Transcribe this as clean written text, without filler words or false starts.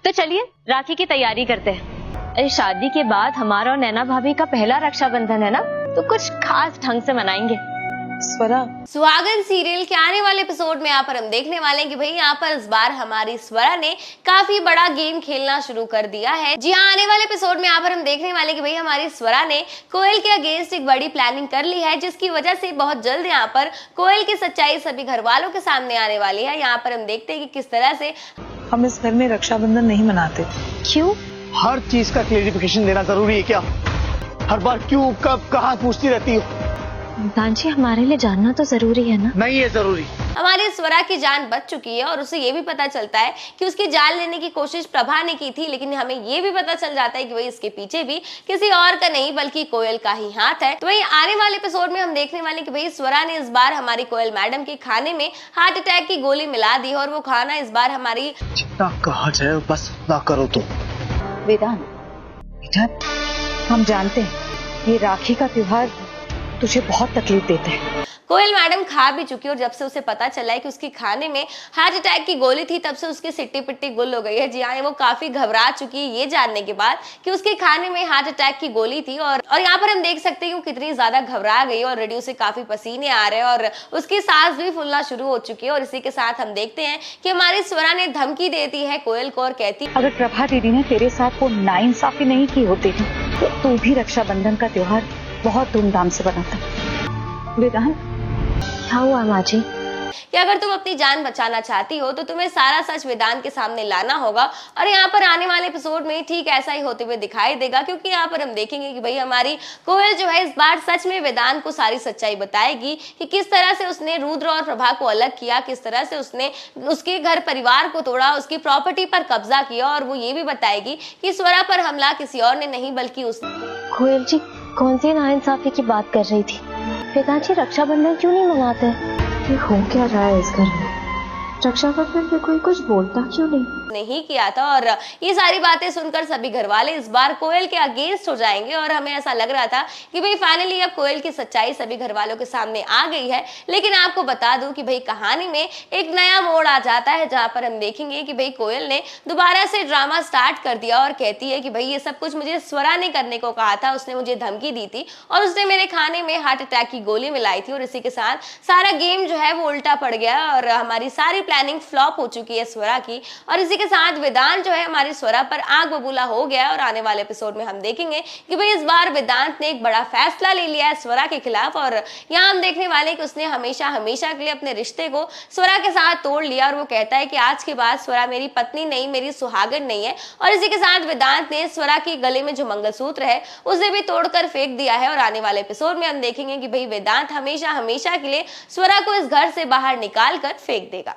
तो चलिए राखी की तैयारी करते हैं। अरे शादी के बाद हमारा और नैना भाभी का पहला रक्षाबंधन है ना, तो कुछ खास ढंग से मनाएंगे। स्वरा, सुहागन सीरियल के आने वाले एपिसोड में यहाँ पर हम देखने वाले हैं कि भाई यहाँ पर इस बार हमारी स्वरा ने काफी बड़ा गेम खेलना शुरू कर दिया है। जी हाँ, आने वाले एपिसोड में यहाँ पर हम देखने वाले कि भाई हमारी स्वरा ने कोयल के अगेंस्ट एक बड़ी प्लानिंग कर ली है, जिसकी वजह से बहुत जल्द यहाँ पर कोयल की सच्चाई सभी घर वालों के सामने आने वाली है। यहाँ पर हम देखते हैं कि किस तरह से हम इस घर में रक्षाबंधन नहीं मनाते। क्यों? हर चीज का क्लेरिफिकेशन देना जरूरी है क्या? हर बार क्यों, कब, कहाँ पूछती रहती हो? दांची, हमारे लिए जानना तो जरूरी है ना? नहीं है जरूरी। हमारी स्वरा की जान बच चुकी है और उसे ये भी पता चलता है कि उसकी जान लेने की कोशिश प्रभा ने की थी, लेकिन हमें ये भी पता चल जाता है कि भाई इसके पीछे भी किसी और का नहीं बल्कि कोयल का ही हाथ है। तो वही आने वाले एपिसोड में हम देखने वाले कि भाई स्वरा ने इस बार हमारी कोयल मैडम के खाने में हार्ट अटैक की गोली मिला दी और वो खाना इस बार हमारी जितना कहा जाए बस ना करो तो। वेदांत बेटा, हम जानते हैं ये राखी का त्योहार तुझे बहुत तकलीफ देता है। कोयल मैडम खा भी चुकी और जब से उसे पता चला है कि उसके खाने में हार्ट अटैक की गोली थी, तब से उसकी सिट्टी पिट्टी गुल हो गई है। जी हाँ, वो काफी घबरा चुकी है ये जानने के बाद कि उसके खाने में हार्ट अटैक की गोली थी। और यहाँ पर हम देख सकते हैं कि वो कितनी ज्यादा घबरा गई और ऑलरेडी उसे काफी पसीने आ रहे हैं और उसकी सांस भी फूलना शुरू हो चुकी है। और इसी के साथ हम देखते हैं कि हमारी स्वरा ने धमकी देती है कोयल को और कहती, अगर प्रभा दीदी ने तेरे साथ वो नाइंसाफी नहीं की होती तो तू भी रक्षाबंधन का त्योहार बहुत धूमधाम से बनाता। वेदांत, क्या हुआ माँ जी? कि अगर तुम अपनी जान बचाना चाहती हो तो तुम्हें सारा सच वेदांत के सामने लाना होगा। और यहाँ पर आने वाले एपिसोड में ठीक ऐसा ही होते हुए दिखाई देगा, क्योंकि यहाँ पर हम देखेंगे कि भाई हमारी कोयल जो है इस बार सच में वेदांत को सारी सच्चाई बताएगी कि किस तरह से उसने रुद्र और प्रभा को अलग किया, किस तरह से उसने उसके घर परिवार को तोड़ा, उसकी प्रॉपर्टी पर कब्जा किया। और वो ये भी बताएगी कि स्वरा पर हमला किसी और ने नहीं बल्कि उसने। कोयल जी कौन सी नाइंसाफी की बात कर रही थी? वेदांत जी रक्षाबंधन क्यों नहीं मनाते? ये हो क्या रहा है इस घर में? रक्षाबंधन पे कोई कुछ बोलता क्यों नहीं किया था। और ये सारी बातें सुनकर सभी घरवाले इस बार कोयल के अगेंस्ट हो जाएंगे और हमें ऐसा लग रहा था कि भाई फाइनली अब कोयल की सच्चाई सभी घरवालों के सामने आ गई है। लेकिन आपको बता दूं कि भाई कहानी में एक नया मोड़ आ जाता है, जहां पर हम देखेंगे कि भाई कोयल ने दोबारा से ड्रामा स्टार्ट कर दिया और कहती है कि भाई ये सब कुछ मुझे स्वरा ने करने को कहा था, उसने मुझे धमकी दी थी और उसने मेरे खाने में हार्ट अटैक की गोली मिलाई थी। और इसी के साथ सारा गेम जो है वो उल्टा पड़ गया और हमारी सारी प्लानिंग फ्लॉप हो चुकी है स्वरा की। और इसी के साथ वेदांत जो है हमारी स्वरा पर आग बबूला हो गया। और आने वाले एपिसोड में हम देखेंगे कि भाई इस बार वेदांत ने एक बड़ा फैसला ले लिया है स्वरा के खिलाफ। और यहाँ हम देखने वाले कि उसने हमेशा हमेशा के लिए अपने रिश्ते को स्वरा के साथ तोड़ लिया और वो कहता है कि आज के बाद स्वरा मेरी पत्नी नहीं, मेरी सुहागन नहीं है। और इसी के साथ वेदांत ने स्वरा के गले में जो मंगलसूत्र है उसे भी तोड़कर फेंक दिया है। और आने वाले एपिसोड में हम देखेंगे कि भाई वेदांत हमेशा हमेशा के लिए स्वरा को इस घर से बाहर निकाल कर फेंक देगा।